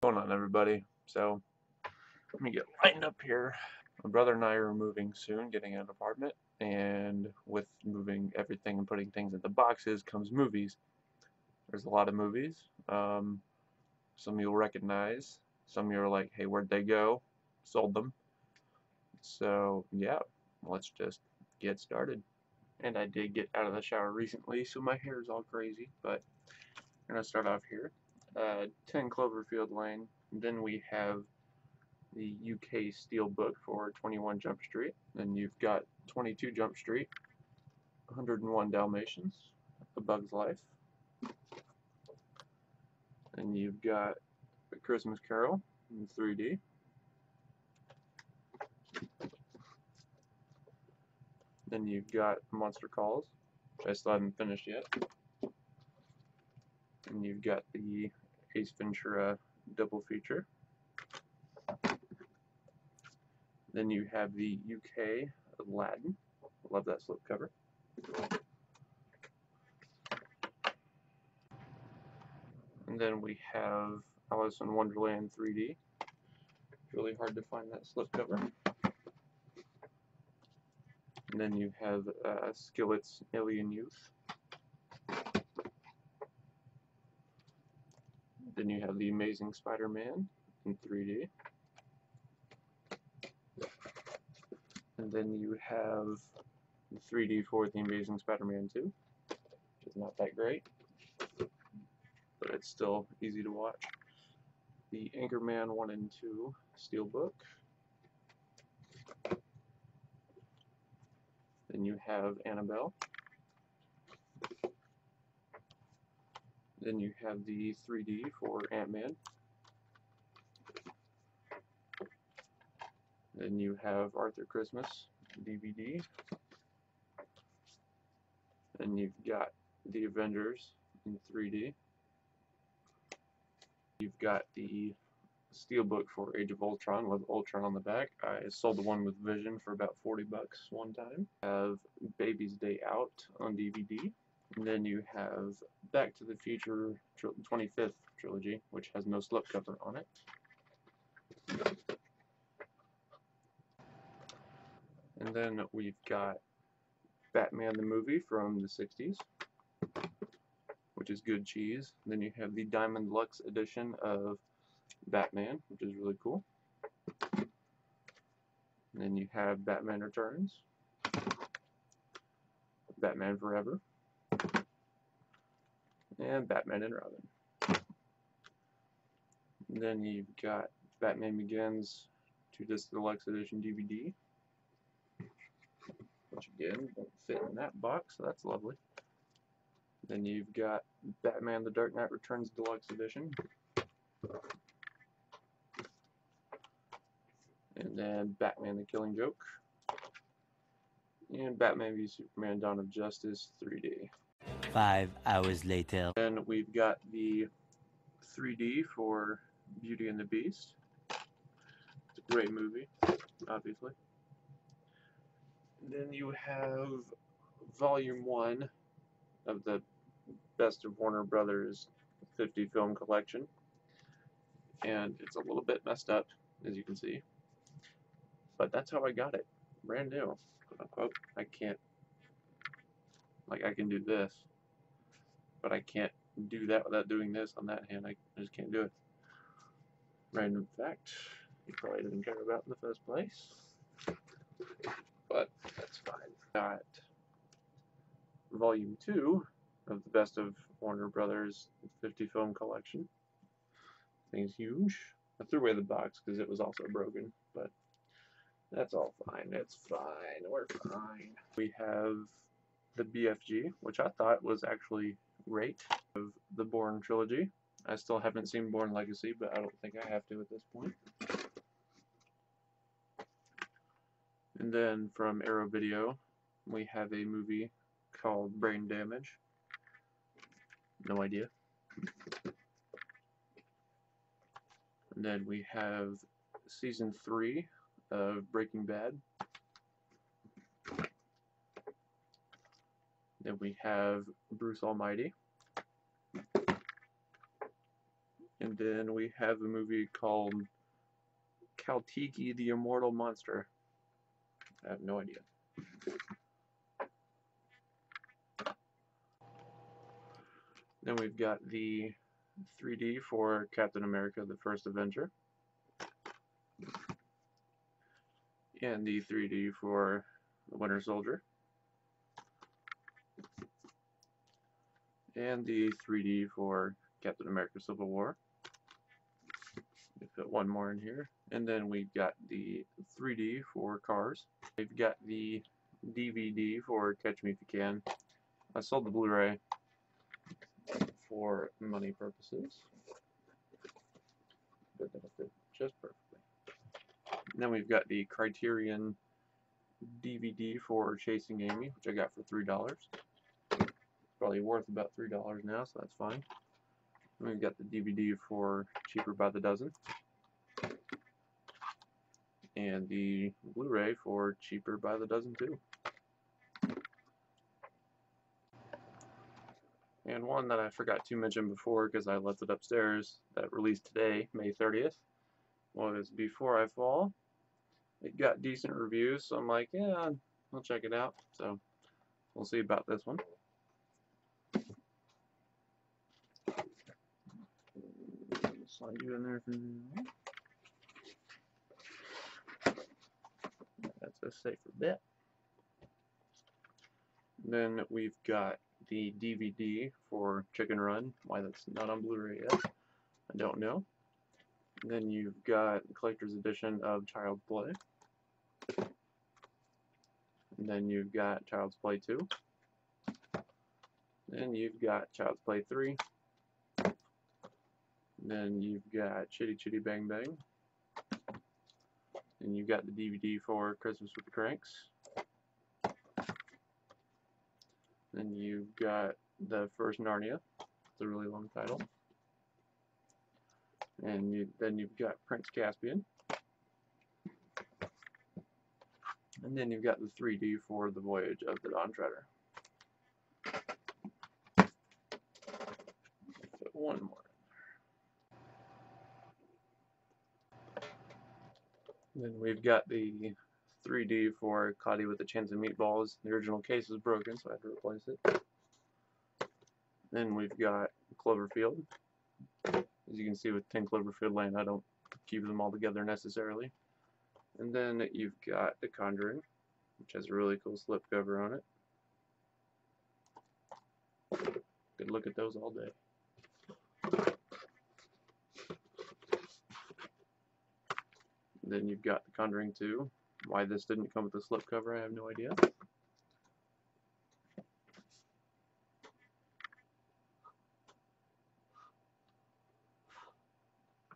going on, everybody? So let me get lightened up here. My brother and I are moving soon, getting an apartment, and with moving everything and putting things into boxes comes movies. There's a lot of movies. Some you'll recognize, some you're like, hey, where'd they go? Sold them. So yeah, let's just get started. And I did get out of the shower recently, so my hair is all crazy, but I'm gonna start off here. 10 Cloverfield Lane. Then we have the UK Steelbook for 21 Jump Street. Then you've got 22 Jump Street, 101 Dalmatians, A Bug's Life. Then you've got A Christmas Carol in 3D. Then you've got Monster Calls, which I still haven't finished yet. And you've got the Ace Ventura double feature. Then you have the UK Aladdin. Love that slipcover. And then we have Alice in Wonderland 3D. It's really hard to find that slipcover. And then you have Skillet's Alien Youth. Then you have The Amazing Spider-Man in 3D. And then you have the 3D for The Amazing Spider-Man 2, which is not that great, but it's still easy to watch. The Anchorman 1 and 2 Steelbook. Then you have Annabelle. Then you have the 3D for Ant-Man. Then you have Arthur Christmas DVD. Then you've got The Avengers in 3D. You've got the Steelbook for Age of Ultron with Ultron on the back. I sold the one with Vision for about 40 bucks one time. Have Baby's Day Out on DVD. And then you have Back to the Future 25th trilogy, which has no slipcover on it. And then we've got Batman the movie from the 60s, which is good cheese. And then you have the Diamond Lux edition of Batman, which is really cool. And then you have Batman Returns, Batman Forever, and Batman and Robin. And then you've got Batman Begins 2-disc deluxe edition DVD, which again won't fit in that box, so that's lovely. Then you've got Batman The Dark Knight Returns deluxe edition. And then Batman The Killing Joke. And Batman v Superman Dawn of Justice 3D. 5 hours later. Then we've got the 3D for Beauty and the Beast. It's a great movie, obviously. And then you have Volume 1 of the Best of Warner Brothers 50 film collection. And it's a little bit messed up, as you can see. But that's how I got it. Brand new, quote unquote. I can't, like, I can do this, but I can't do that without doing this on that hand. I just can't do it. Random fact you probably didn't care about in the first place, but that's fine. Got Volume 2 of the Best of Warner Brothers 50 film collection. Thing's huge. I threw away the box because it was also broken, but that's all fine. It's fine. We're fine. We have the BFG, which I thought was actually great, of the Bourne trilogy. I still haven't seen Bourne Legacy, but I don't think I have to at this point. And then from Arrow Video, we have a movie called Brain Damage. No idea. And then we have Season 3 of Breaking Bad. Then we have Bruce Almighty. And then we have a movie called Kaltiki the Immortal Monster. I have no idea. Then we've got the 3D for Captain America the First Avenger. And the 3D for the Winter Soldier. And the 3D for Captain America Civil War. We put one more in here. And then we've got the 3D for Cars. We've got the DVD for Catch Me If You Can. I sold the Blu-ray for money purposes, but that'll fit just perfectly. And then we've got the Criterion DVD for Chasing Amy, which I got for $3. It's probably worth about $3 now, so that's fine. And we've got the DVD for Cheaper by the Dozen, and the Blu-ray for Cheaper by the Dozen too. And one that I forgot to mention before because I left it upstairs that released today, May 30th, was Before I Fall. It got decent reviews, so I'm like, yeah, I'll check it out. So we'll see about this one. Slide you in there for now. That's a safer bet. Then we've got the DVD for Chicken Run. Why that's not on Blu-ray yet, I don't know. And then you've got the collector's edition of Child's Play. And then you've got Child's Play 2. Then you've got Child's Play 3. And then you've got Chitty Chitty Bang Bang. And you've got the DVD for Christmas with the Cranks. Then you've got the first Narnia. It's a really long title. And then you've got Prince Caspian. And then you've got the 3D for The Voyage of the Dawn Treader. Put one more. Then we've got the 3D for Cloudy with a Chance of Meatballs. The original case is broken, so I had to replace it. Then we've got Cloverfield. As you can see with 10 Cloverfield Lane, I don't keep them all together necessarily. And then you've got The Conjuring, which has a really cool slipcover on it. Could look at those all day. And then you've got The Conjuring 2. Why this didn't come with a slipcover, I have no idea.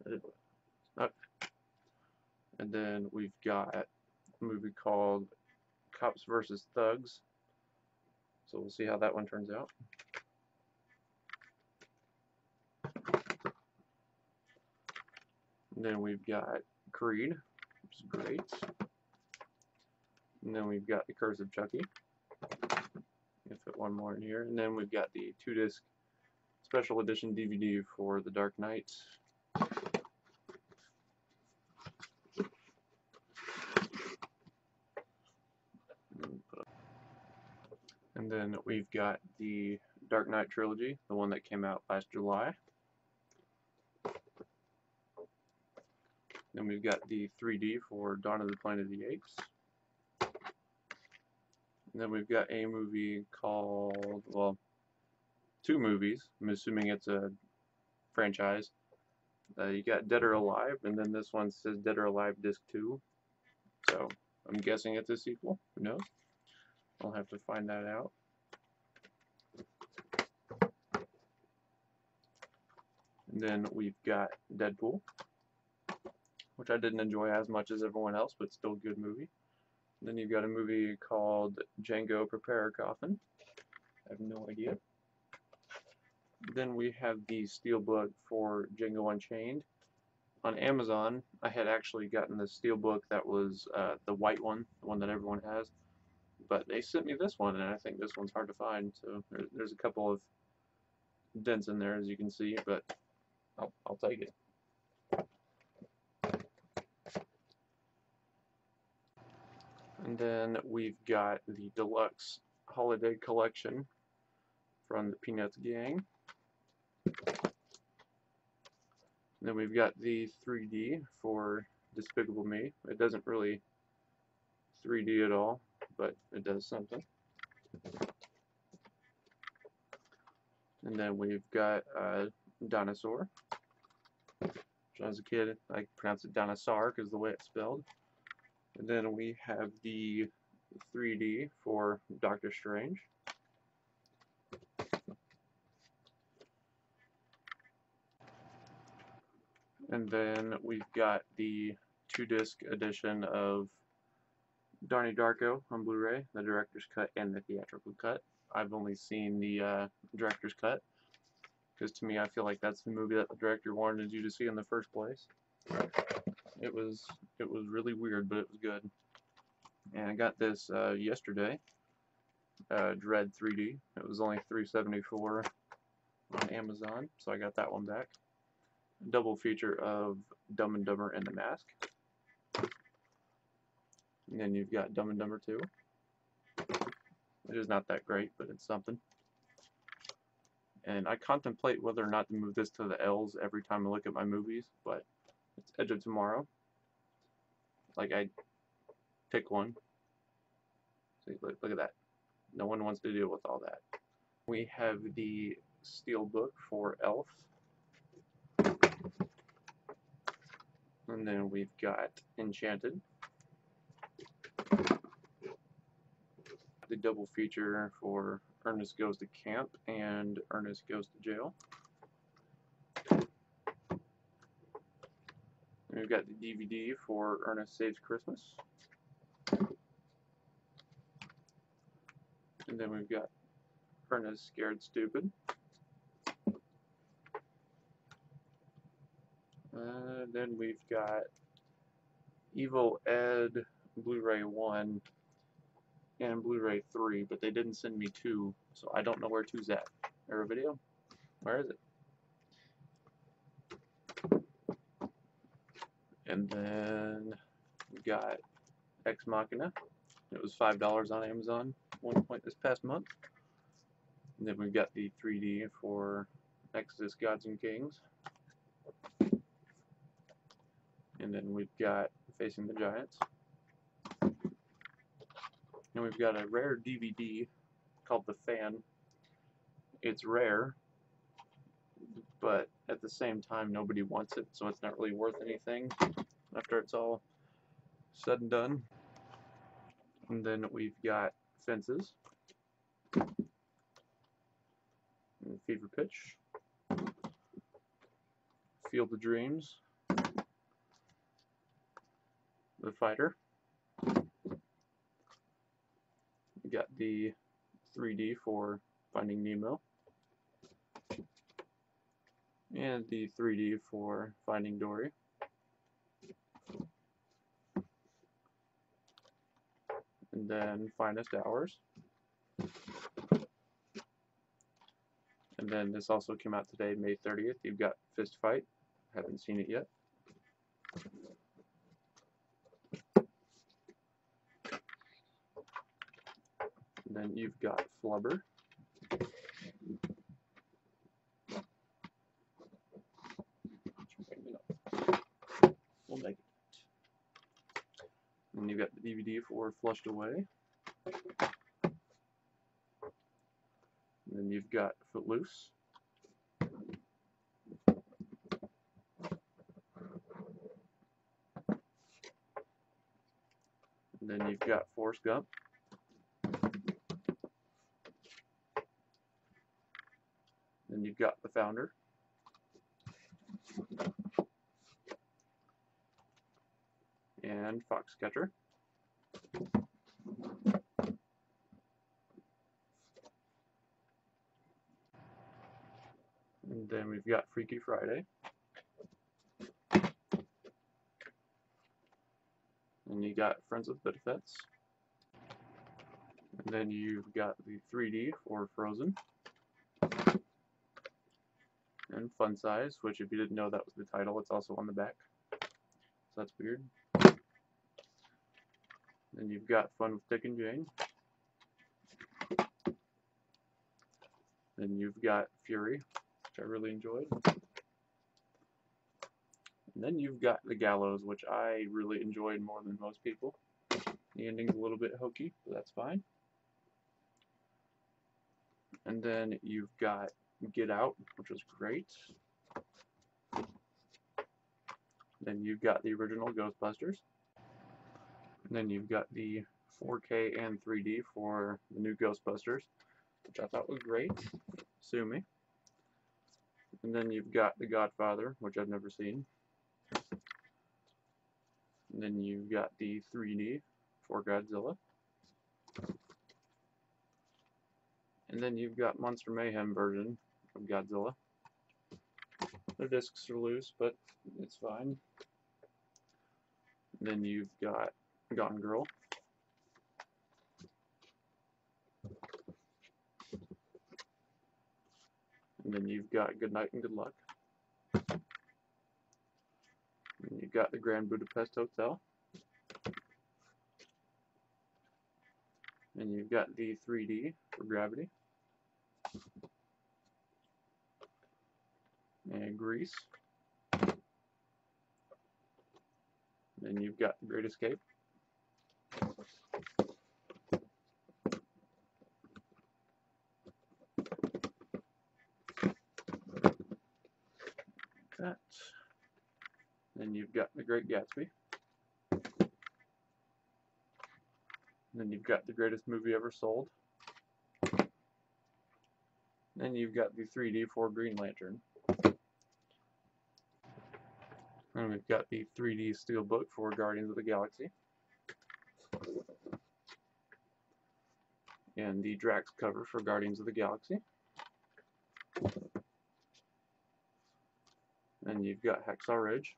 Okay. And then we've got a movie called Cops vs. Thugs. So we'll see how that one turns out. And then we've got Creed, which is great. And then we've got The Curse of Chucky. I'll fit one more in here. And then we've got the 2-disc special edition DVD for The Dark Knight. And then we've got the Dark Knight trilogy, the one that came out last July. Then we've got the 3D for Dawn of the Planet of the Apes. And then we've got a movie called, well, 2 movies. I'm assuming it's a franchise. You got Dead or Alive, and then this one says Dead or Alive Disc 2. So I'm guessing it's a sequel. Who knows? I'll have to find that out. And then we've got Deadpool, which I didn't enjoy as much as everyone else, but still a good movie. And then you've got a movie called Django Prepare a Coffin. I have no idea. Then we have the steelbook for Django Unchained. On Amazon, I had actually gotten the steelbook that was the white one, the one that everyone has. But they sent me this one, and I think this one's hard to find. So there's a couple of dents in there, as you can see, but I'll take it. And then we've got the deluxe holiday collection from the Peanuts gang. And then we've got the 3D for Despicable Me. It doesn't really 3D at all, but it does something. And then we've got Dinosaur. Which as a kid, I pronounced it Dinosaur because the way it's spelled. And then we have the 3D for Doctor Strange. And then we've got the 2-disc edition of Donnie Darko on Blu-ray, the director's cut and the theatrical cut. I've only seen the director's cut, because to me I feel like that's the movie that the director wanted you to see in the first place. It was really weird, but it was good. And I got this yesterday, Dread 3D. It was only $3.74 on Amazon, so I got that one back. Double feature of Dumb and Dumber and the Mask. And then you've got Dumb and Dumber 2. It is not that great, but it's something. And I contemplate whether or not to move this to the L's every time I look at my movies, but it's Edge of Tomorrow. Like, I pick one. See, look at that. No one wants to deal with all that. We have the Steelbook for Elf. And then we've got Enchanted. The double feature for Ernest Goes to Camp and Ernest Goes to Jail. And we've got the DVD for Ernest Saves Christmas. And then we've got Ernest Scared Stupid. Then we've got Evil Ed Blu-ray 1 and Blu-ray 3, but they didn't send me 2, so I don't know where 2's at. Or a video? Where is it? And then we got Ex Machina. It was $5 on Amazon at one point this past month. And then we've got the 3D for Exodus Gods and Kings. And then we've got Facing the Giants. And we've got a rare DVD called The Fan. It's rare, but at the same time nobody wants it, so it's not really worth anything after it's all said and done. And then we've got Fences, and Fever Pitch, Field of Dreams, The Fighter. We got the 3D for Finding Nemo, and the 3D for Finding Dory. And then Finest Hours. And then this also came out today, May 30th. You've got Fist Fight. Haven't seen it yet. And then you've got Flubber. We'll make it. And you've got the DVD for Flushed Away. And then you've got Footloose. And then you've got Forrest Gump. Then you've got The Founder. And Foxcatcher. And then we've got Freaky Friday. And you got Friends with Benefits. And then you've got the 3D for Frozen. and Fun Size, which if you didn't know that was the title, it's also on the back. So that's weird. Then you've got Fun with Dick and Jane. Then you've got Fury, which I really enjoyed. And then you've got The Gallows, which I really enjoyed more than most people. The ending's a little bit hokey, but that's fine. And then you've got Get Out, which was great. Then you've got the original Ghostbusters. And then you've got the 4K and 3D for the new Ghostbusters, which I thought was great. Sue me. And then you've got The Godfather, which I've never seen. And then you've got the 3D for Godzilla. And then you've got Monster Mayhem version of Godzilla. The discs are loose, but it's fine. And then you've got Gone Girl. And then you've got Good Night and Good Luck. And you've got the Grand Budapest Hotel. And you've got the 3D for Gravity. And Grease. Then you've got The Great Escape. That. Then you've got The Great Gatsby. Then you've got The Greatest Movie Ever Sold. Then you've got the 3D for Green Lantern. And we've got the 3D Steelbook for Guardians of the Galaxy. And the Drax cover for Guardians of the Galaxy. And you've got Hacksaw Ridge.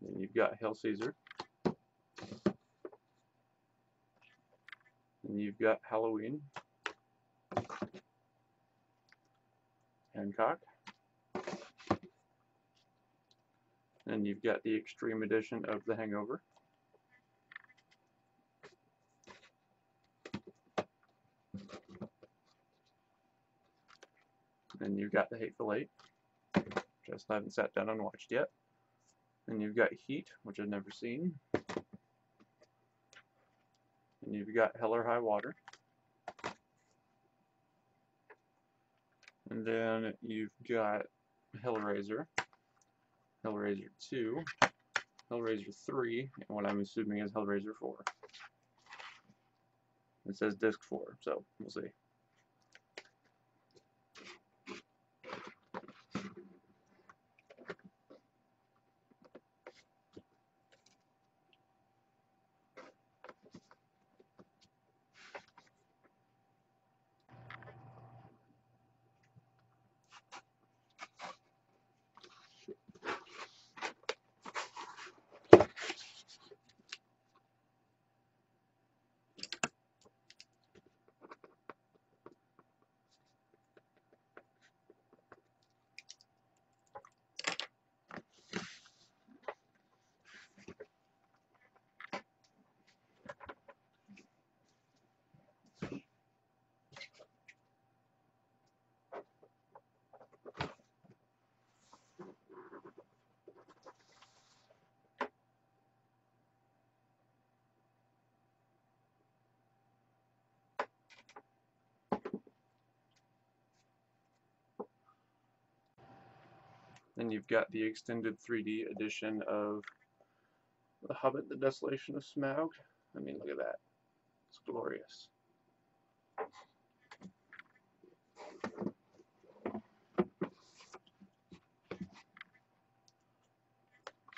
Then you've got Hail Caesar. And you've got Halloween. Hancock. And you've got the Extreme Edition of The Hangover. And you've got The Hateful Eight, which I still haven't sat down and watched yet. And you've got Heat, which I've never seen. And you've got Hell or High Water. And then you've got Hellraiser, Hellraiser 2, Hellraiser 3, and what I'm assuming is Hellraiser 4. It says disc 4, so we'll see. Then you've got the extended 3D edition of The Hobbit, The Desolation of Smaug. I mean, look at that. It's glorious.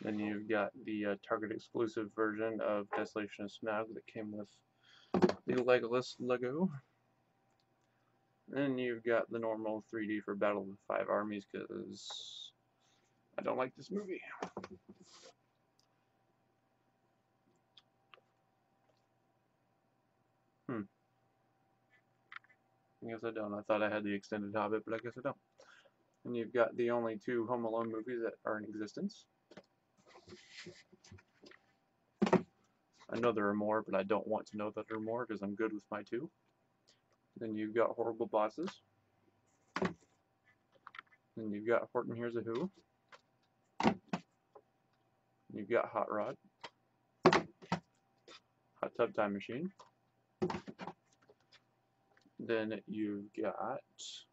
Then you've got the Target exclusive version of Desolation of Smaug that came with the Legolas Lego. Then you've got the normal 3D for Battle of the Five Armies because I don't like this movie. I guess I don't. I thought I had the extended Hobbit, but I guess I don't. And you've got the only 2 Home Alone movies that are in existence. I know there are more, but I don't want to know that there are more because I'm good with my 2. Then you've got Horrible Bosses. Then you've got Horton Hears a Who. You've got Hot Rod. Hot Tub Time Machine. Then you've got,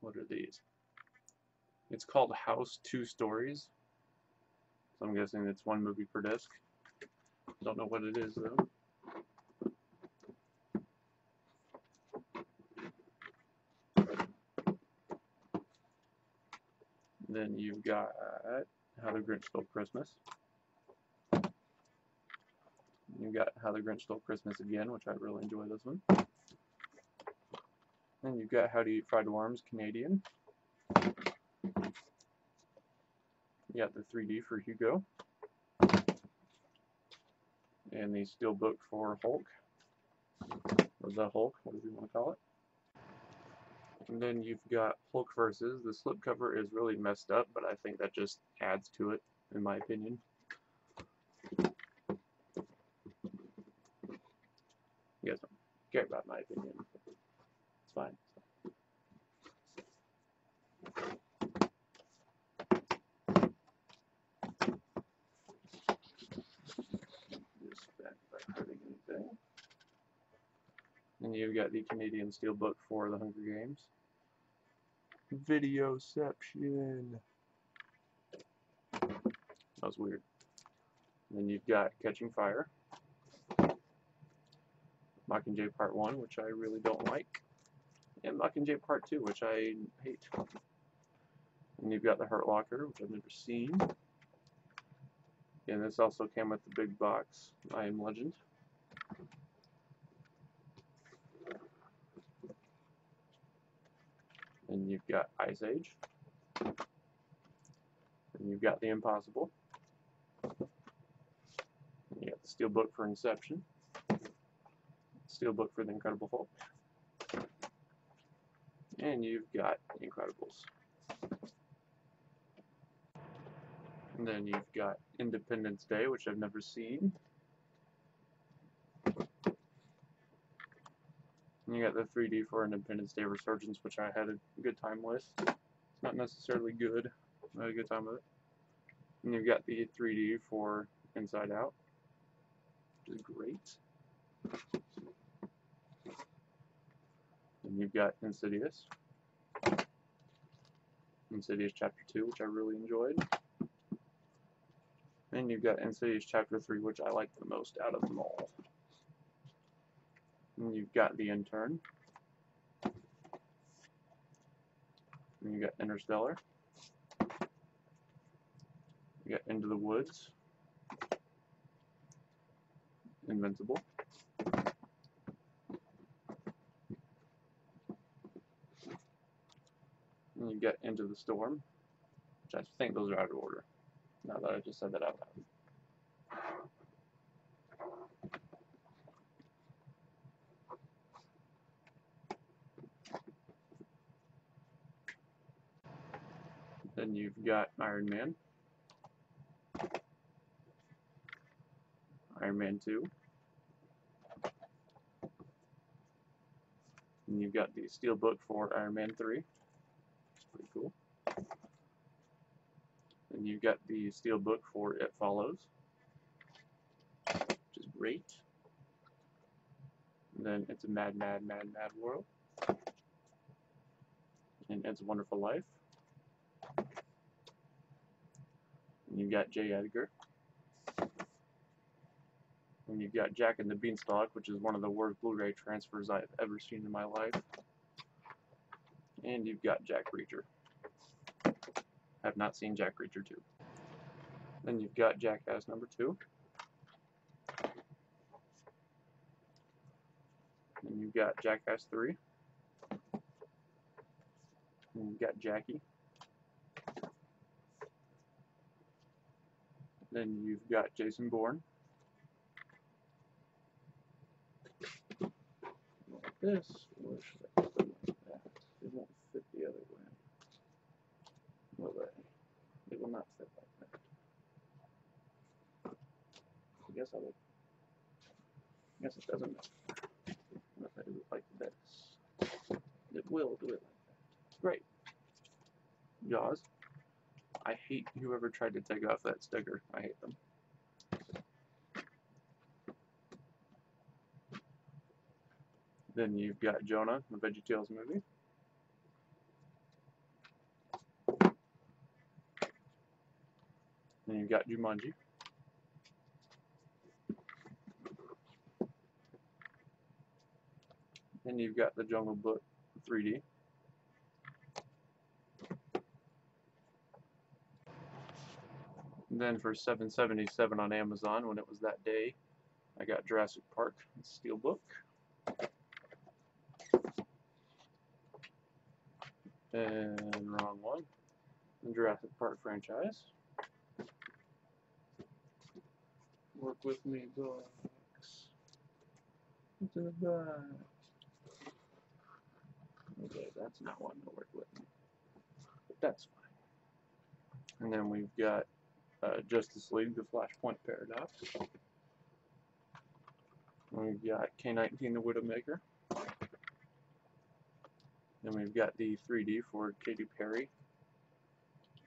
what are these? It's called House 2 Stories. So I'm guessing it's 1 movie per disc. Don't know what it is though. Then you've got How the Grinch Stole Christmas. You've got How the Grinch Stole Christmas Again, which I really enjoy this one. Then you've got How to Eat Fried Worms, Canadian. You got the 3D for Hugo. And the Steelbook for Hulk. Or the Hulk, whatever you want to call it. And then you've got Hulk Versus. The slipcover is really messed up, but I think that just adds to it, in my opinion. You guys don't care about my opinion. It's fine. And you've got the Canadian Steelbook for The Hunger Games. Videoception. That was weird. And then you've got Catching Fire. Mockingjay Part 1, which I really don't like. And Mockingjay Part 2, which I hate. And you've got The Hurt Locker, which I've never seen. And this also came with the big box, I Am Legend. And you've got Ice Age. And you've got The Impossible. And you got the Steelbook for Inception. Steelbook for The Incredible Hulk. And you've got The Incredibles. And then you've got Independence Day, which I've never seen. And you got the 3D for Independence Day Resurgence, which I had a good time with. It's not necessarily good. I had a good time with it. And you've got the 3D for Inside Out, which is great. And you've got Insidious. Insidious Chapter 2, which I really enjoyed. And you've got Insidious Chapter 3, which I like the most out of them all. And you've got The Intern. And you got Interstellar. You got Into the Woods. Invincible. And you get Into the Storm, which I think those are out of order, now that I just said that out loud. Then you've got Iron Man, Iron Man 2, and you've got the Steelbook for Iron Man 3, which is pretty cool. And you've got the Steelbook for It Follows, which is great. And then It's a Mad, Mad, Mad, Mad World. And It's a Wonderful Life. And you've got J. Edgar. And you've got Jack and the Beanstalk, which is one of the worst Blu-ray transfers I've ever seen in my life. And you've got Jack Reacher. Have not seen Jack Reacher 2. Then you've got Jackass number 2. And you've got Jackass 3. And you've got Jackie. Then you've got Jason Bourne. Like this, or should I put it like that? guess I would. I guess it doesn't matter. Unless I do it like this. It will do it like that. Great. Jaws. I hate whoever tried to take off that sticker. I hate them. Then you've got Jonah, the VeggieTales movie. Then you've got Jumanji. Then you've got The Jungle Book 3D. And then for $7.77 on Amazon, when it was that day, I got Jurassic Park Steelbook. And wrong one. The Jurassic Park franchise. Work with me, books. What's in the box? Okay, that's not one to work with me. But that's fine. And then we've got Justice League, the Flashpoint Paradox. And we've got K-19, the Widowmaker. Then we've got the 3D for Katy Perry,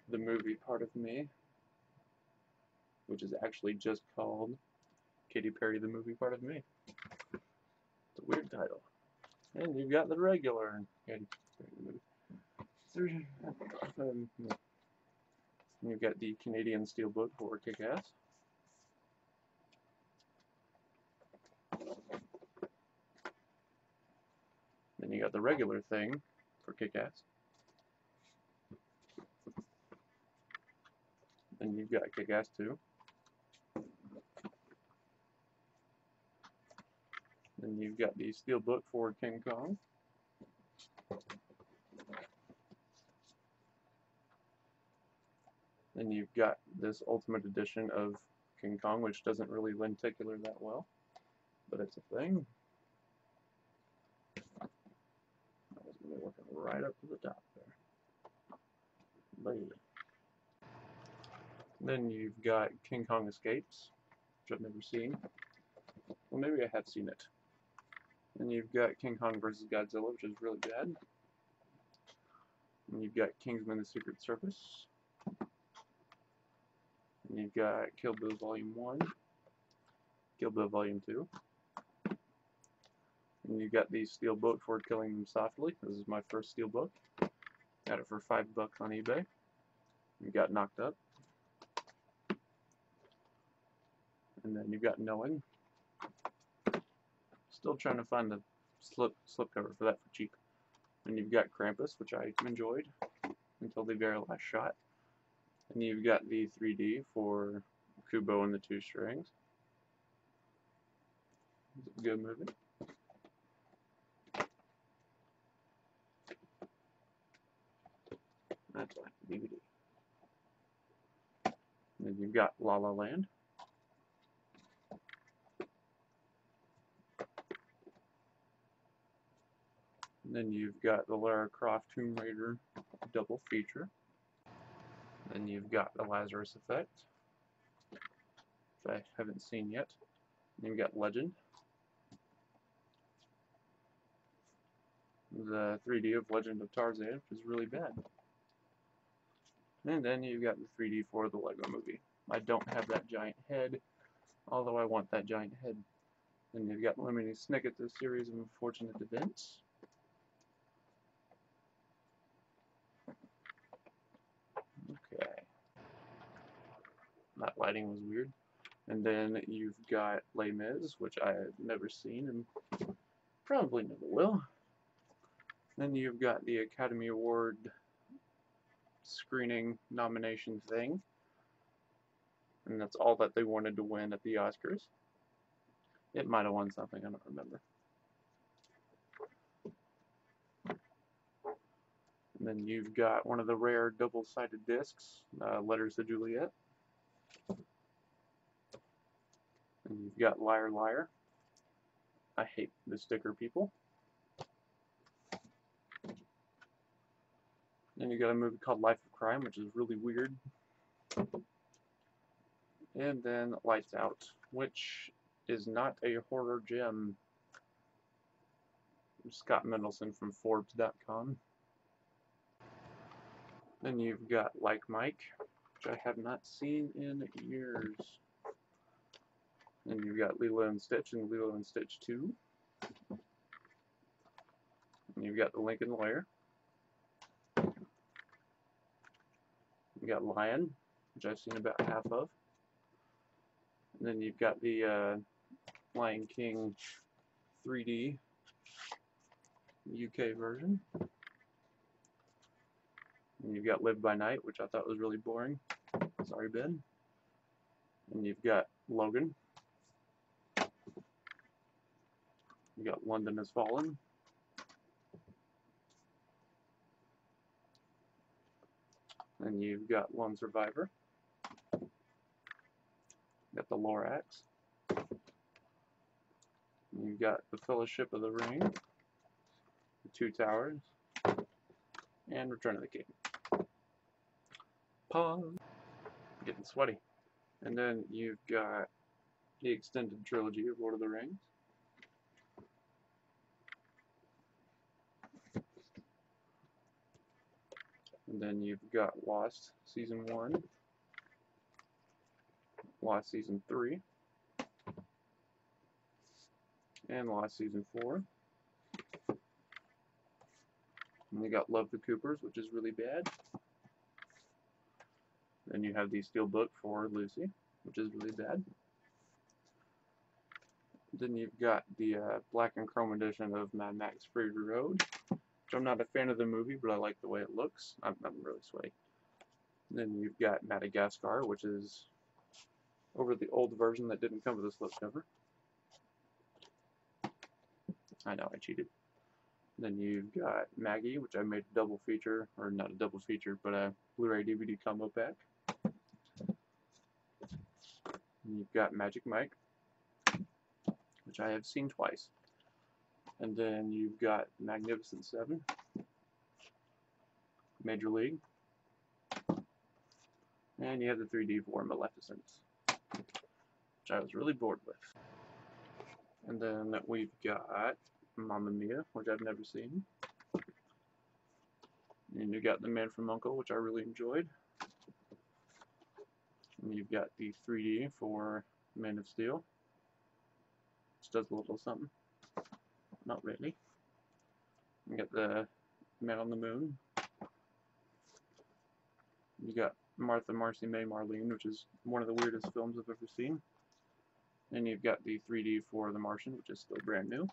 the movie Part of Me, which is actually just called Katy Perry, the movie Part of Me. It's a weird title. And you've got the regular Katy Perry, the movie. And you've got the Canadian Steelbook for Kick-Ass. Then you got the regular thing for Kick-Ass. Then you've got Kick-Ass 2. Then you've got the Steelbook for King Kong. Then you've got this Ultimate Edition of King Kong, which doesn't really lenticular that well, but it's a thing. I was really working right up to the top there. Then you've got King Kong Escapes, which I've never seen. Well, maybe I have seen it. Then you've got King Kong vs. Godzilla, which is really bad. And you've got Kingsman: The Secret Service. And you've got Kill Bill Volume 1, Kill Bill Volume 2. And you've got the Steelbook for Killing Them Softly. This is my first Steelbook. Got it for $5 on eBay. You got Knocked Up. And then you've got Knowing. Still trying to find the slipcover for that for cheap. And you've got Krampus, which I enjoyed until the very last shot. And you've got the 3D for Kubo and the Two Strings. It's a good movie. That's like the DVD. And then you've got La La Land. And then you've got the Lara Croft Tomb Raider double feature. Then you've got the Lazarus Effect, which I haven't seen yet. Then you've got Legend. The 3D of Legend of Tarzan, which is really bad. And then you've got the 3D for the Lego Movie. I don't have that giant head, although I want that giant head. Then you've got Lemony Snicket, the series of unfortunate events. Okay. That lighting was weird. And then you've got Les Mis, which I have never seen and probably never will. Then you've got the Academy Award screening nomination thing. And that's all that they wanted to win at the Oscars. It might have won something, I don't remember. And then you've got one of the rare double-sided discs, Letters to Juliet. And you've got Liar Liar. I hate the sticker people. Then you got a movie called Life of Crime, which is really weird. And then Lights Out, which is not a horror gem. Scott Mendelson from Forbes.com. Then you've got Like Mike, which I have not seen in years. Then you've got Lilo and Stitch and Lilo and Stitch 2. And you've got The Lincoln Lair. You got Lion, which I've seen about half of. And then you've got the Lion King 3D UK version. And you've got Live by Night, which I thought was really boring. Sorry, Ben. And you've got Logan. You got London Has Fallen. And you've got Lone Survivor. Got the Lorax. And you've got the Fellowship of the Ring, the Two Towers, and Return of the King. Pause. Getting sweaty. And then you've got the extended trilogy of Lord of the Rings. And then you've got Lost Season 1, Lost Season 3, and Lost Season 4. And you got Love the Coopers, which is really bad. Then you have the Steelbook for Lucy, which is really bad. Then you've got the black and chrome edition of Mad Max Fury Road. I'm not a fan of the movie, but I like the way it looks. I'm really sweaty. Then you've got Madagascar, which is over the old version that didn't come with a slipcover. I know, I cheated. Then you've got Maggie, which I made a double feature, or not a double feature, but a Blu-ray DVD combo pack. And you've got Magic Mike, which I have seen twice. And then you've got Magnificent Seven, Major League, and you have the 3D for Maleficent, which I was really bored with. And then we've got Mamma Mia, which I've never seen. And you got The Man from U.N.C.L.E., which I really enjoyed. And you've got the 3D for Man of Steel, which does a little something. Not really. You got the Man on the Moon. You got Martha, Marcy, May, Marlene, which is one of the weirdest films I've ever seen. And you've got the 3D for The Martian, which is still brand new.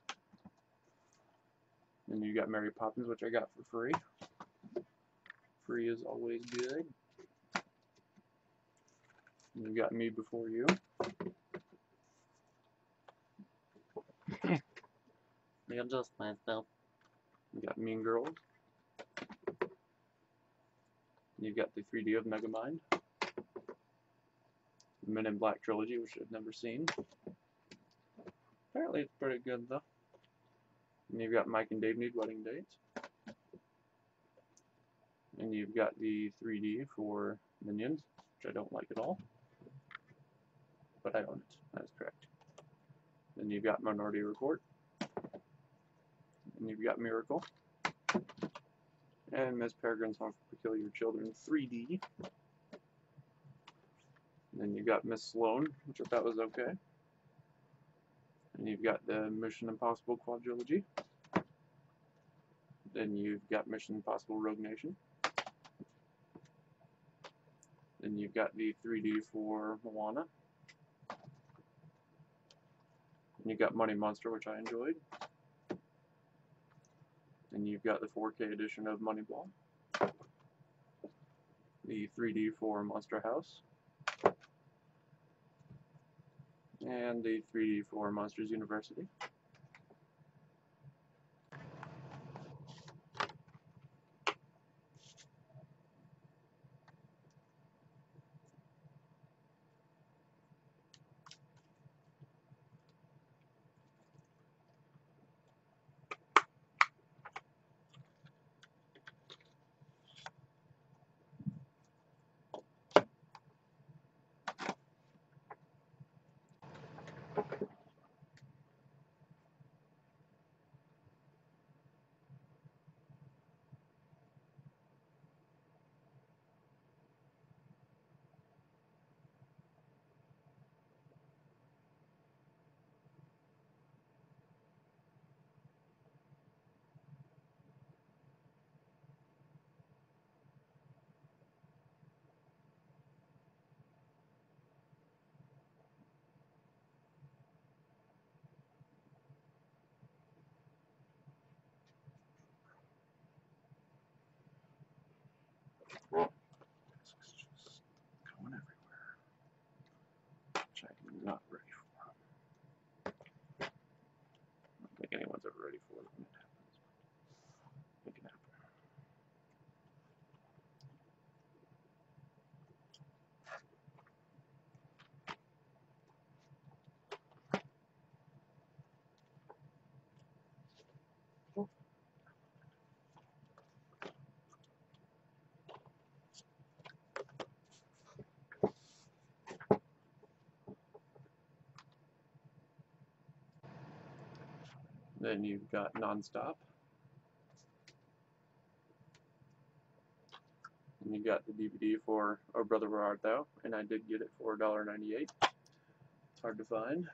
And you got Mary Poppins, which I got for free. Free is always good. And you got Me Before You. I'll adjust myself. You got Mean Girls. You got the 3D of Megamind. The Men in Black trilogy, which I've never seen. Apparently it's pretty good though. And you've got Mike and Dave Need Wedding Dates. And you've got the 3D for Minions, which I don't like at all. But I own it. That is correct. Then you've got Minority Report. And you've got Miracle. And Miss Peregrine's Home for Peculiar Children 3D. And then you've got Miss Sloane, which I thought was okay. And you've got the Mission Impossible quadrilogy. Then you've got Mission Impossible Rogue Nation. Then you've got the 3D for Moana. And you've got Money Monster, which I enjoyed. And you've got the 4K edition of Moneyball. The 3D for Monster House. And the 3D for Monsters University. Then you've got Nonstop. And you got the DVD for Oh Brother Where Art Thou, and I did get it for $1.98. It's hard to find.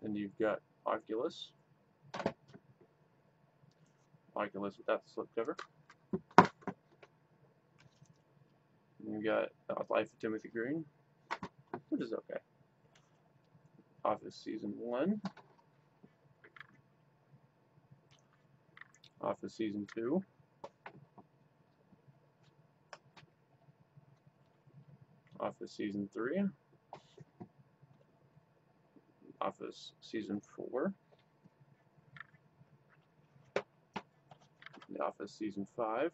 And you've got Oculus. Oculus without the slipcover. And you got Life of Timothy Green, which is okay. Office Season 1. Office Season 2. Office Season 3. Office Season 4. The Office Season 5.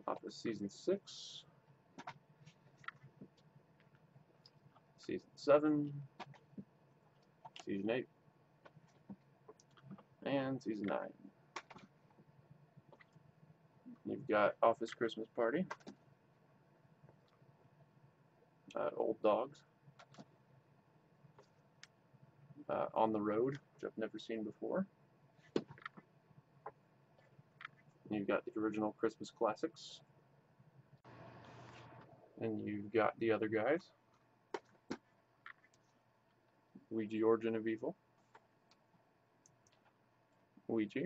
Office Season 6. Season 7. Season 8. And Season 9. You've got Office Christmas Party. Old Dogs. On the Road, which I've never seen before. You've got the original Christmas classics. And you've got The Other Guys. Ouija Origin of Evil. Ouija.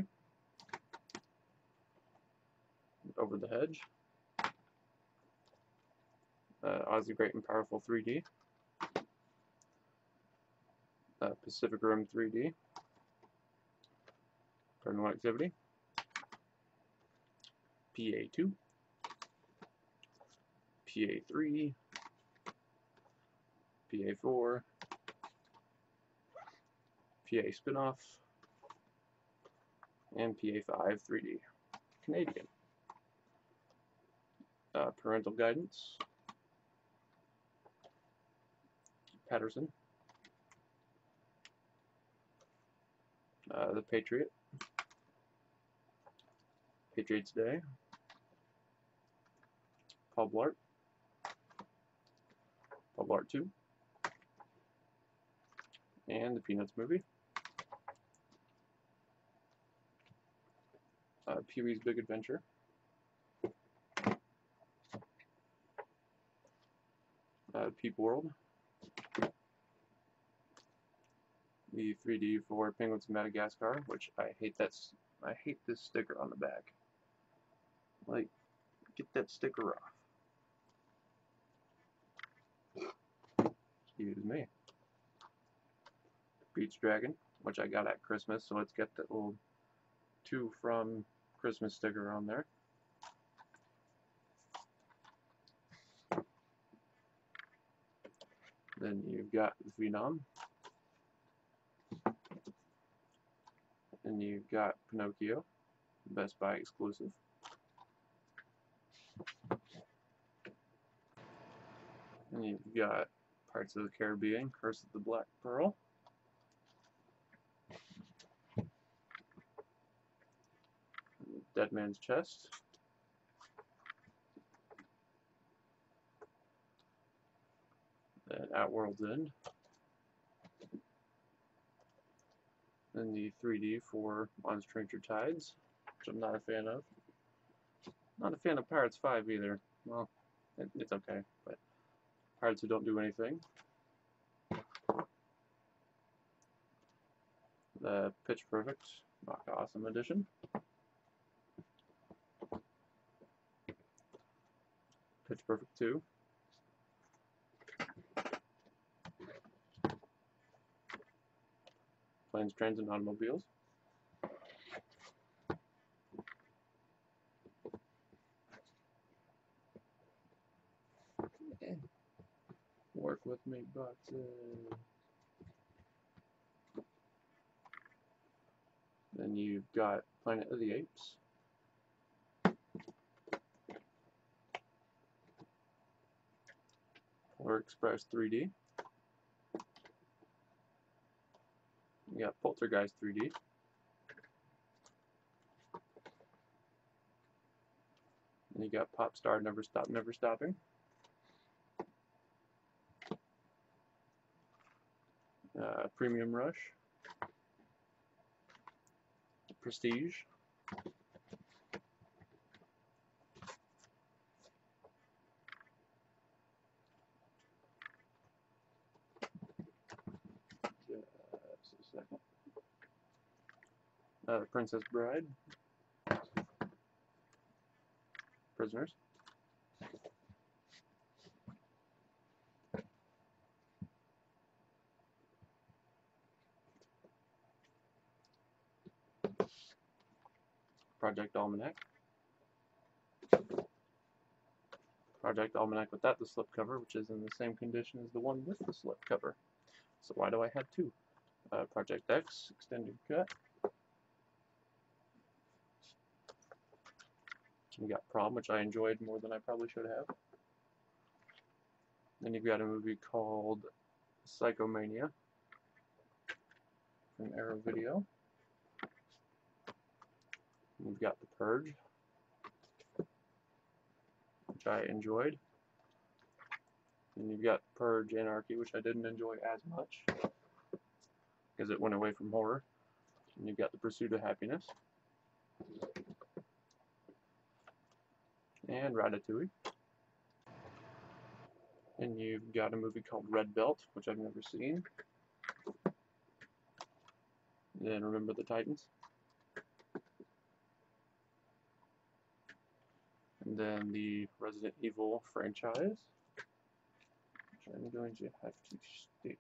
Over the Hedge. Oz the Great and Powerful 3D. Pacific Rim 3D. Paranormal Activity. PA2. PA3. PA4. PA Spinoff. And PA5 3D. Canadian. Parental Guidance. Patterson. The Patriot. Patriots Day. Paul Blart. Paul Blart 2. And the Peanuts movie. Pee-wee's Big Adventure. Peep World. The 3D for Penguins of Madagascar, which I hate this sticker on the back. Like, get that sticker off. Excuse me. Peach Dragon, which I got at Christmas, so it's got that little "to from Christmas" sticker on there. Then you've got Venom. And you've got Pinocchio, Best Buy exclusive. And you've got Parts of the Caribbean, Curse of the Black Pearl. Dead Man's Chest. And At World's End. And the 3D for Monster Hunter Tides, which I'm not a fan of. Not a fan of Pirates 5 either. Well, it's okay, but Pirates who don't do anything. The Pitch Perfect Rock Awesome Edition. Pitch Perfect 2. Planes, Trains, and Automobiles. Work with me, boxes. Then you've got Planet of the Apes. Polar Express 3D. You got Poltergeist 3D. And you got Pop Star Never Stop Never Stopping. Premium Rush, Prestige, just a second, Princess Bride, Prisoners, Project Almanac, Project Almanac without the slipcover, which is in the same condition as the one with the slipcover. So why do I have two? Project X, Extended Cut. You got Prom, which I enjoyed more than I probably should have. Then you've got a movie called Psychomania from Arrow Video. You've got The Purge, which I enjoyed. And you've got Purge Anarchy, which I didn't enjoy as much because it went away from horror. And you've got The Pursuit of Happiness and Ratatouille. And you've got a movie called Red Belt, which I've never seen. And then Remember the Titans. And then the Resident Evil franchise, which I'm going to have to stick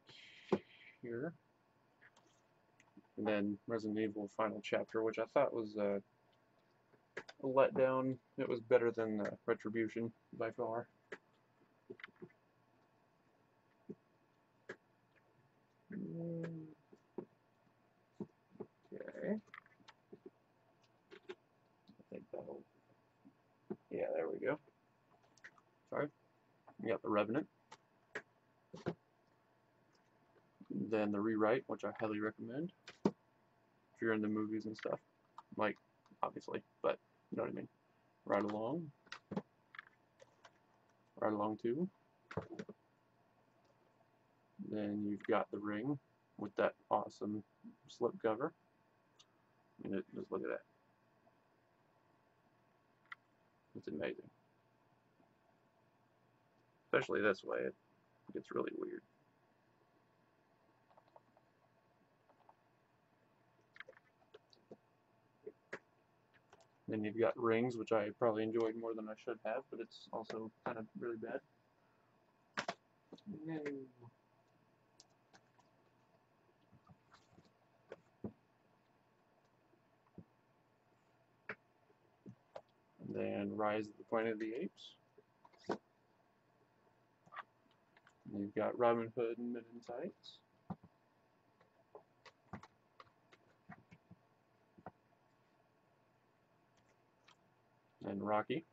here. And then Resident Evil Final Chapter, which I thought was a letdown. It was better than Retribution by far. Okay. I think that'll... Yeah, there we go. Sorry. You got The Revenant. Then The Rewrite, which I highly recommend if you're into movies and stuff. Like, obviously, but you know what I mean. Ride Along. Ride Along 2. Then you've got The Ring with that awesome slipcover. I mean, just look at that. It's amazing. Especially this way, it gets really weird. Then you've got Rings, which I probably enjoyed more than I should have, but it's also kind of really bad. No. And then Rise of the Planet of the Apes. And you've got Robin Hood and Men in Tights. And Rocky,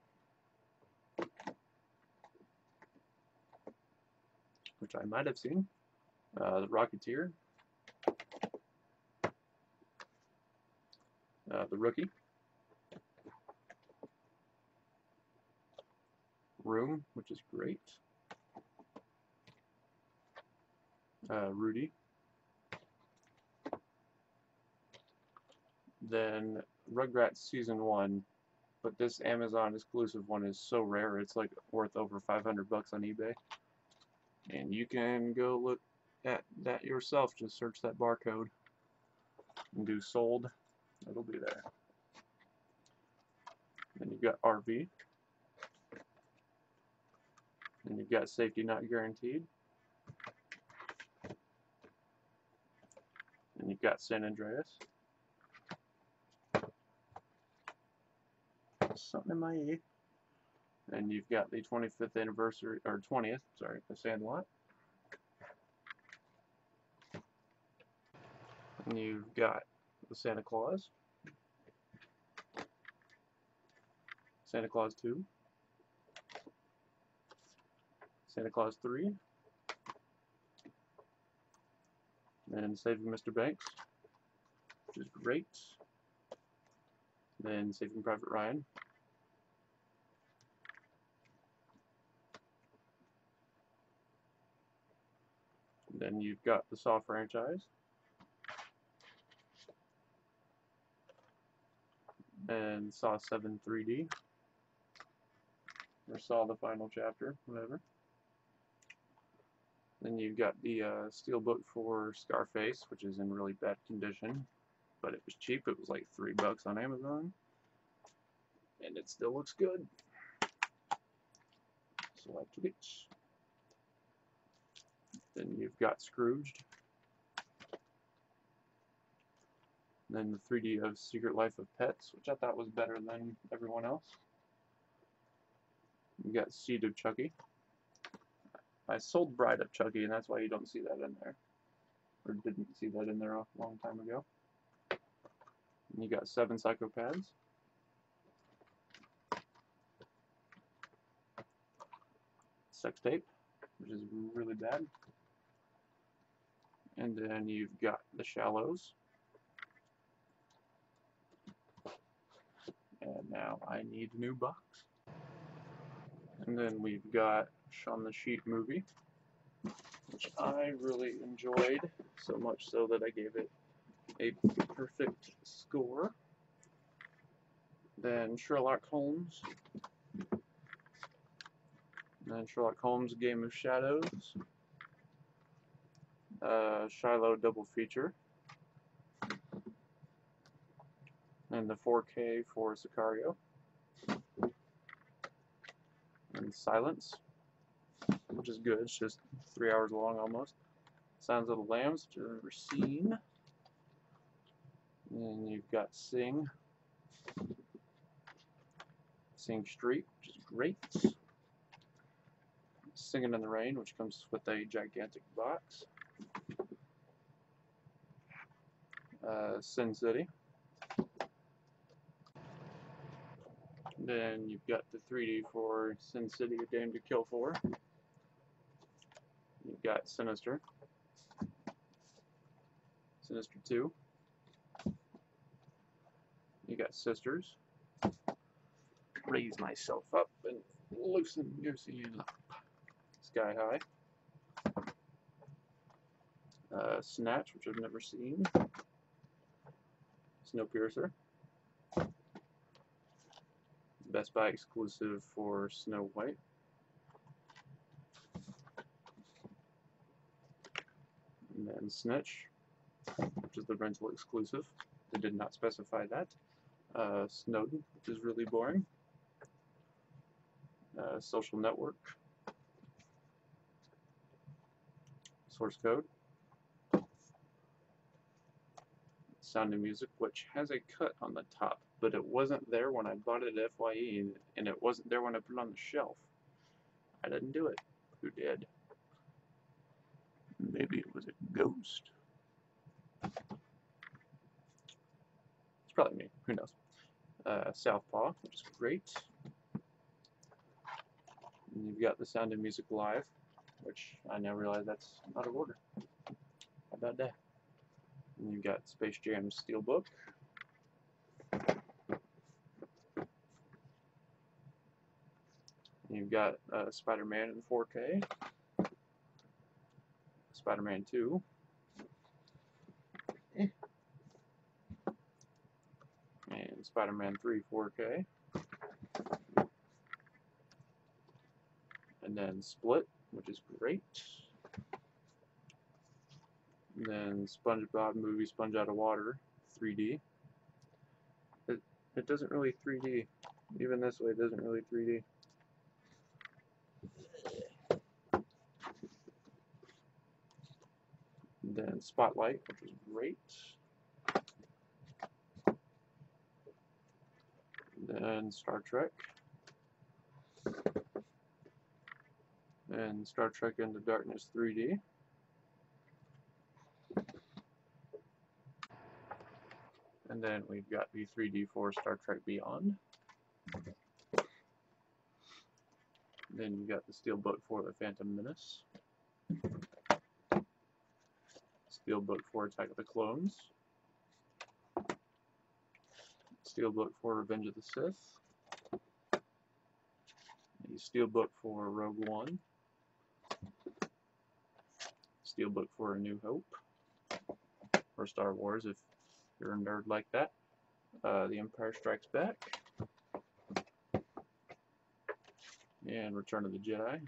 which I might have seen. The Rocketeer. The Rookie. Room, which is great. Rudy. Then Rugrats Season 1, but this Amazon exclusive one is so rare, it's like worth over $500 on eBay. And you can go look at that yourself, just search that barcode and do sold, it'll be there. Then you've got RV. And you've got Safety Not Guaranteed. And you've got San Andreas. Something in my ear. And you've got the 25th anniversary, or 20th, sorry, of Sandlot. And you've got the Santa Claus. Santa Claus 2. Santa Claus 3. And Saving Mr. Banks, which is great. Then Saving Private Ryan. Then you've got the Saw franchise. And Saw 7 3D. Or Saw the Final Chapter, whatever. Then you've got the steelbook for Scarface, which is in really bad condition. But it was cheap, it was like $3 on Amazon. And it still looks good. So I took it. Then you've got Scrooged. Then the 3D of Secret Life of Pets, which I thought was better than everyone else. You got Seed of Chucky. I sold Bride of Chucky, and that's why you don't see that in there. Or didn't see that in there a long time ago. And you got 7 Psychopaths. Sex Tape, which is really bad. And then you've got The Shallows. And now I need a new box. And then we've got Shaun the Sheep movie, which I really enjoyed, so much so that I gave it a perfect score. Then Sherlock Holmes. And then Sherlock Holmes Game of Shadows. Shiloh double feature. And the 4K for Sicario. And Silence, which is good. It's just 3 hours long almost. Sounds of the Lambs, which I've never seen. And you've got Sing. Sing Street, which is great. Singing in the Rain, which comes with a gigantic box. Sin City. Then you've got the 3D for Sin City, A Game to Kill For. You've got Sinister. Sinister 2. You got Sisters. Raise Myself Up and Loosen Goosey Up. Sky High. Snatch, which I've never seen. Snowpiercer. Best Buy exclusive for Snow White. And then Snitch, which is the rental exclusive. They did not specify that. Snowden, which is really boring. Social Network. Source Code. Sound of Music, which has a cut on the top, but it wasn't there when I bought it at FYE, and it wasn't there when I put it on the shelf. I didn't do it. Who did? Maybe it was a ghost. It's probably me. Who knows? Southpaw, which is great. And you've got The Sound of Music Live, which I now realize that's out of order. How about that? And you've got Space Jam Steelbook. You've got Spider-Man in 4K. Spider-Man 2. And Spider-Man 3 4K. And then Split, which is great. And then SpongeBob Movie Sponge Out of Water 3D. It doesn't really 3D. Even this way, it doesn't really 3D. And then Spotlight, which is great. And then Star Trek. And Star Trek Into Darkness 3D. And then we've got the 3D for Star Trek Beyond. Then you got the Steelbook for The Phantom Menace. Steelbook for Attack of the Clones. Steelbook for Revenge of the Sith. The Steelbook for Rogue One. Steelbook for A New Hope, or Star Wars if you're a nerd like that. The Empire Strikes Back, and Return of the Jedi,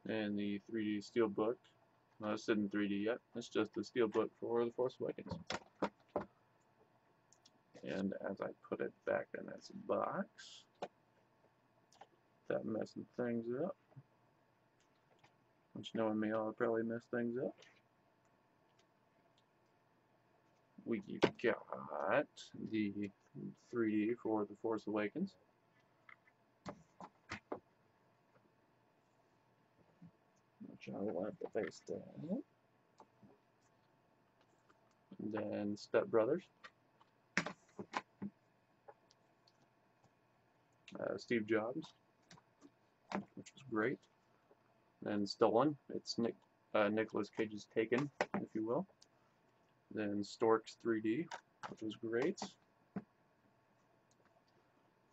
and the 3D Steelbook. No, this isn't 3D yet. It's just the Steelbook for The Force Awakens. And as I put it back in its box, that messing things up. Which, knowing me, I'll probably mess things up. We've got the 3D for The Force Awakens. Which I will have to face down. And then Step Brothers. Steve Jobs, which was great. Then Stolen, it's Nicolas Cage's Taken, if you will. Then Storks 3D, which was great.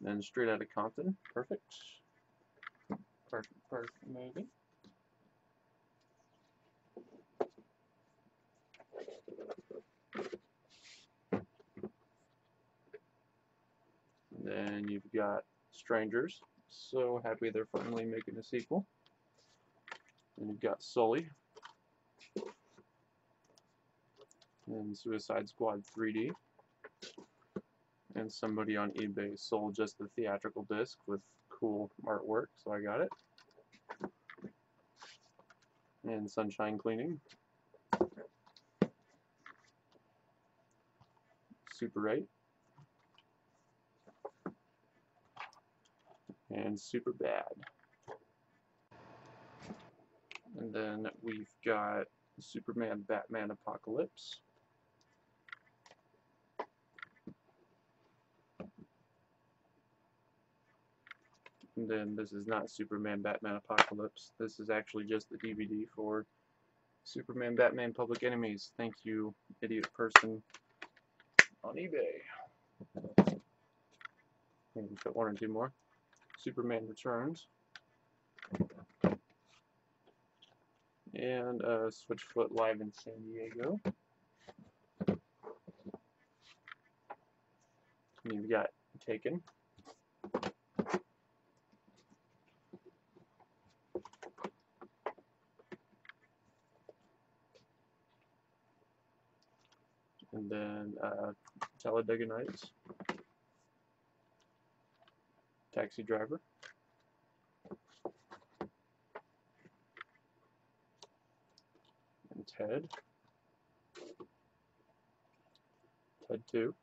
Then Straight Outta Compton, perfect. Perfect movie. Then you've got Strangers, so happy they're finally making a sequel. And you've got Sully, and Suicide Squad 3D, and somebody on eBay sold just the theatrical disc with cool artwork, so I got it. And Sunshine Cleaning, Super 8, and Super Bad. And then we've got Superman, Batman, Apocalypse. And then this is not Superman, Batman, Apocalypse. This is actually just the DVD for Superman, Batman, Public Enemies. Thank you, idiot person on eBay. Maybe put one or two more. Superman Returns. And Switchfoot Live in San Diego. And you've got Taken. And then Talladega Nights. Taxi Driver. And Ted. Ted 2.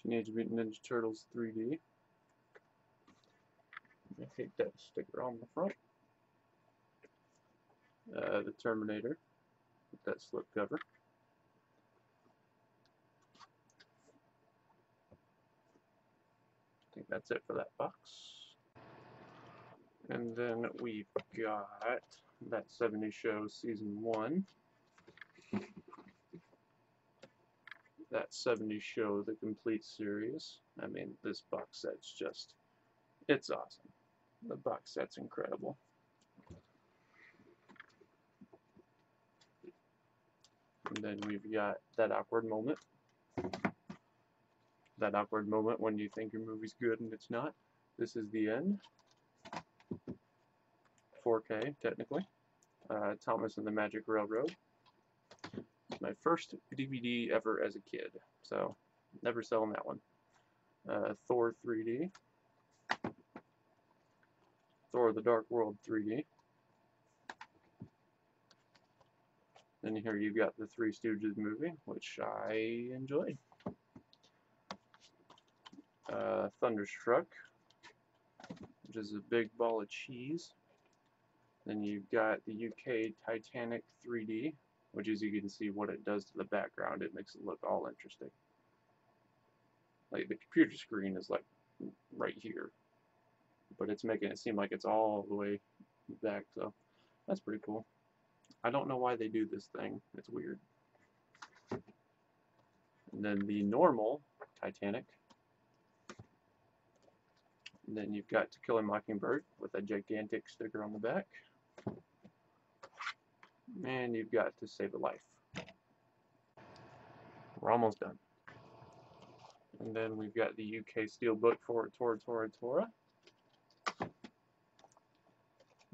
Teenage Mutant Ninja Turtles 3D. I hate that sticker on the front. The Terminator, with that slip cover. I think that's it for that box. And then we've got That 70s Show Season 1. That 70s Show, the complete series. I mean, this box set's just, it's awesome. The box set's incredible. And then we've got That Awkward Moment. That awkward moment when you think your movie's good and it's not. This is the end. 4K, technically. Thomas and the Magic Railroad. It's my first DVD ever as a kid, so never selling that one. Thor 3D. Thor the Dark World 3D. Then here you've got the Three Stooges movie, which I enjoyed. Thunderstruck, which is a big ball of cheese. Then you've got the UK Titanic 3D, which, as you can see what it does to the background, it makes it look all interesting. Like, the computer screen is like right here, but it's making it seem like it's all the way back, so that's pretty cool. I don't know why they do this thing, it's weird. And then the normal Titanic. And then you've got To Kill a Mockingbird with a gigantic sticker on the back. And you've got To Save a Life. We're almost done. And then we've got the UK Steelbook for Tora Tora Tora.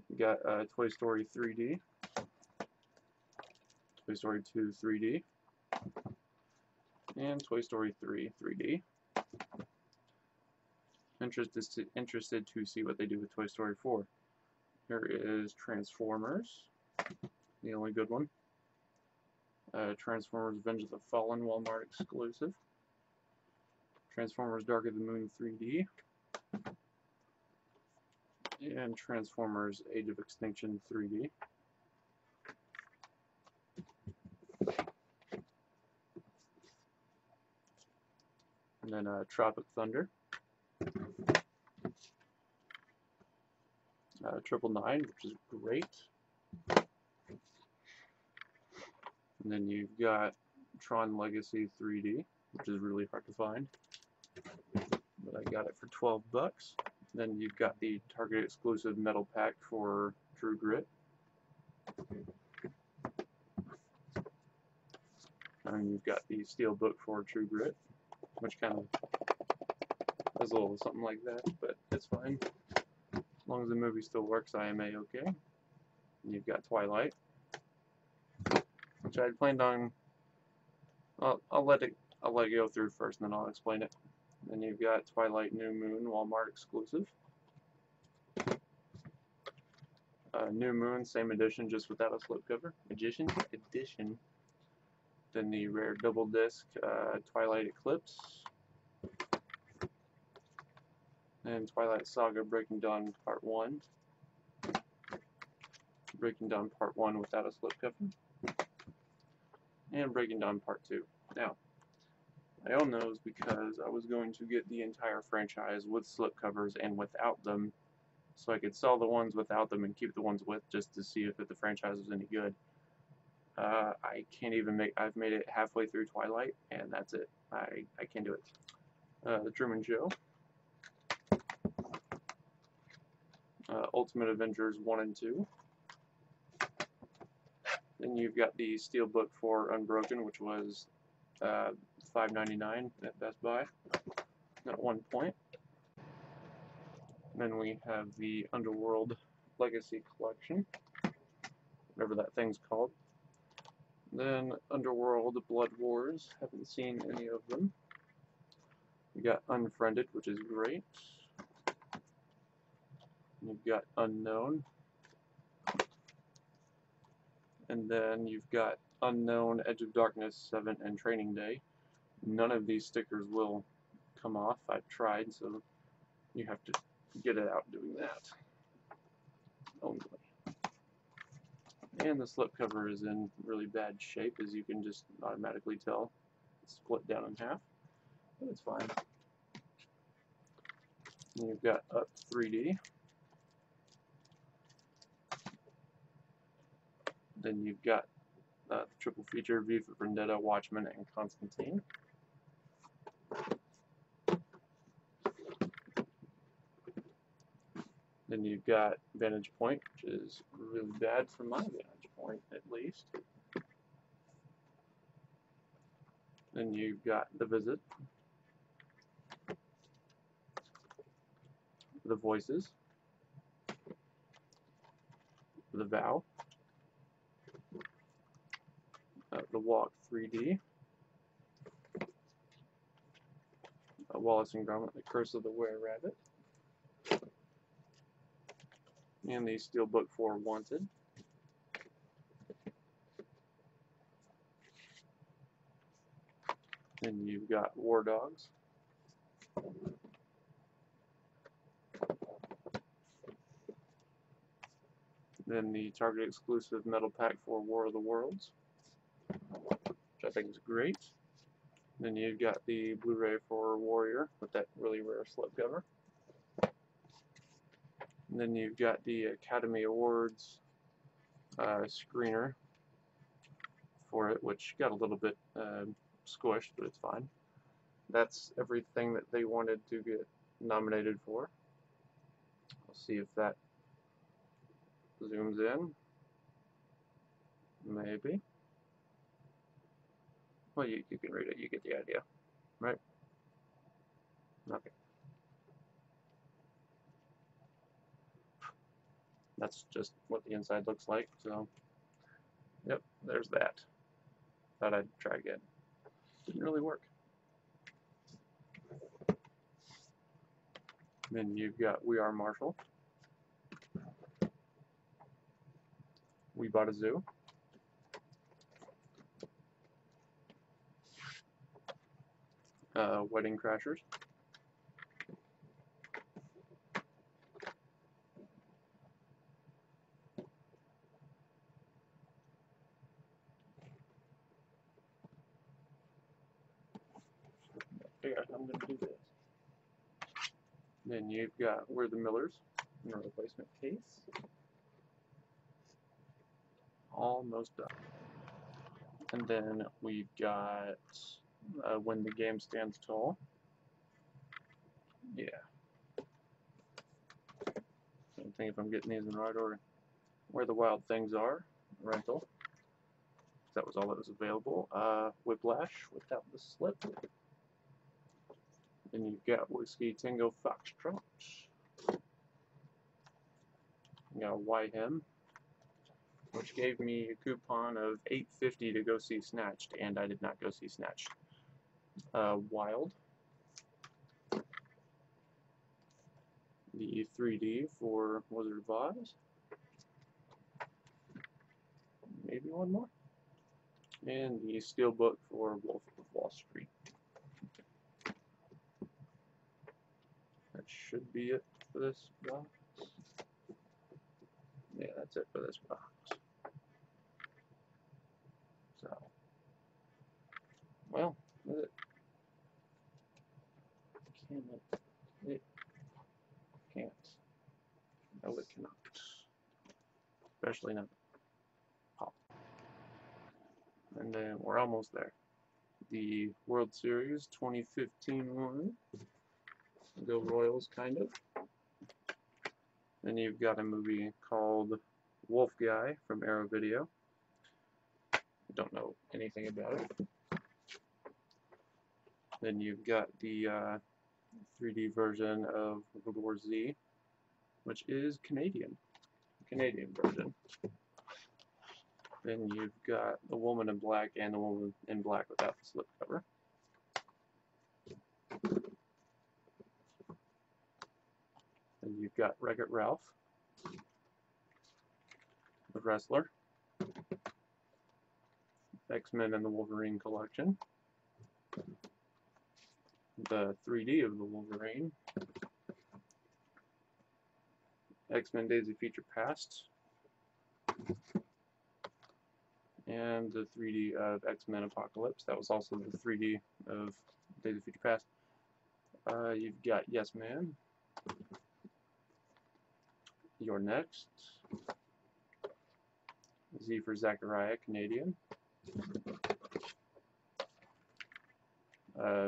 We've got Toy Story 3D, Toy Story 2 3D, and Toy Story 3 3D. Interested to see what they do with Toy Story 4. Here is Transformers, the only good one. Transformers Revenge of the Fallen, Walmart exclusive. Transformers Dark of the Moon 3D. And Transformers Age of Extinction 3D. And then Tropic Thunder. 999, which is great. And then you've got Tron Legacy 3D, which is really hard to find. But I got it for 12 bucks. Then you've got the Target exclusive metal pack for True Grit. And you've got the Steelbook for True Grit, which kind of has a little something like that, but it's fine. As long as the movie still works, I am A-okay. And you've got Twilight, which I had planned on. I'll let it go through first, and then I'll explain it. Then you've got Twilight New Moon, Walmart exclusive. New Moon, same edition, just without a slipcover. Edition. Then the rare double disc Twilight Eclipse. And Twilight Saga Breaking Dawn Part 1. Breaking Dawn Part 1 without a slipcover. And Breaking Dawn Part 2. Now, I own those because I was going to get the entire franchise with slipcovers and without them, so I could sell the ones without them and keep the ones with, just to see if the franchise was any good. I can't even I've made it halfway through Twilight, and that's it. I can't do it. The Truman Show. Ultimate Avengers 1 and 2. Then you've got the Steelbook for Unbroken, which was $5.99 at Best Buy at one point. Then we have the Underworld Legacy Collection, whatever that thing's called. Then Underworld Blood Wars, haven't seen any of them. You got Unfriended, which is great. You've got Unknown. And then you've got Unknown, Edge of Darkness 7, and Training Day. None of these stickers will come off. I've tried, so you have to get it out doing that only. And the slipcover is in really bad shape, as you can just automatically tell. It's split down in half, but it's fine. And you've got Up 3D. Then you've got the triple feature, V for Vendetta, Watchmen, and Constantine. Then you've got Vantage Point, which is really bad from my vantage point, at least. Then you've got The Visit, The Voices, The Vow, The Walk 3D, Wallace and Gromit, The Curse of the Were-Rabbit, and the Steelbook for Wanted. Then you've got War Dogs. Then the Target exclusive metal pack for War of the Worlds, which I think is great. Then you've got the Blu-ray for Warrior with that really rare slipcover. And then you've got the Academy Awards screener for it, which got a little bit squished, but it's fine. That's everything that they wanted to get nominated for. Let's see if that zooms in. Maybe. Well, you can read it. You get the idea, right? Okay. That's just what the inside looks like. So, yep, there's that. Thought I'd try again. Didn't really work. Then you've got We Are Marshall. We Bought a Zoo. Wedding Crashers. Figure out how I'm going to do this. Then you've got We're the Millers in a replacement case. Almost done. And then we've got When the Game Stands Tall. Yeah. I don't think if I'm getting these in the right order. Where the Wild Things Are, rental. That was all that was available. Whiplash without the slip. Then you've got Whiskey Tango Foxtrot. You got YM, which gave me a coupon of $8.50 to go see Snatched, and I did not go see Snatched. Wild. The 3D for Wizard of Oz. Maybe one more. And the Steelbook for Wolf of Wall Street. That should be it for this box. Yeah, that's it for this box. So, well, that's it. It can't. No, it cannot. Especially not pop. And then we're almost there. The World Series 2015 one. Go Royals, kind of. Then you've got a movie called Wolf Guy from Arrow Video. Don't know anything about it. Then you've got the 3D version of World War Z, which is Canadian version. Then you've got The Woman in Black and The Woman in Black without the slipcover. Then you've got Wreck-It Ralph, the wrestler, X-Men and the Wolverine collection, the 3D of the Wolverine, X-Men Days of Future Past, and the 3D of X-Men Apocalypse. That was also the 3D of Days of Future Past. You've got Yes Man, You're Next, Z for Zachariah, Canadian,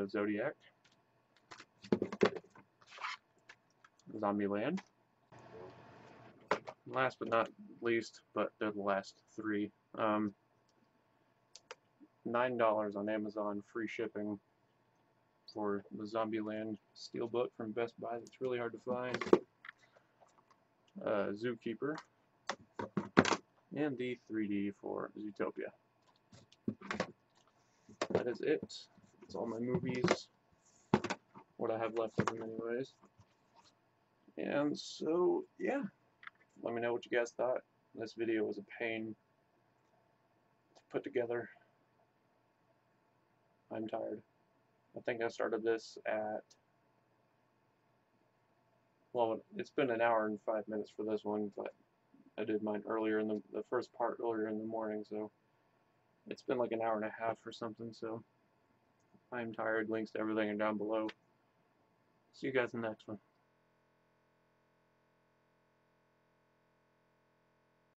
Zodiac, Zombieland. Last but not least, but they're the last three. $9 on Amazon, free shipping for the Zombieland Steelbook from Best Buy. That's really hard to find. Zookeeper, and the 3D for Zootopia. That is it. That's all my movies. What I have left of them anyways. And so, yeah. Let me know what you guys thought. This video was a pain to put together. I'm tired. I think I started this at, well, it's been an hour and 5 minutes for this one, but I did mine earlier in the first part earlier in the morning, so it's been like an hour and a half or something, so I'm tired. Links to everything are down below. See you guys in the next one.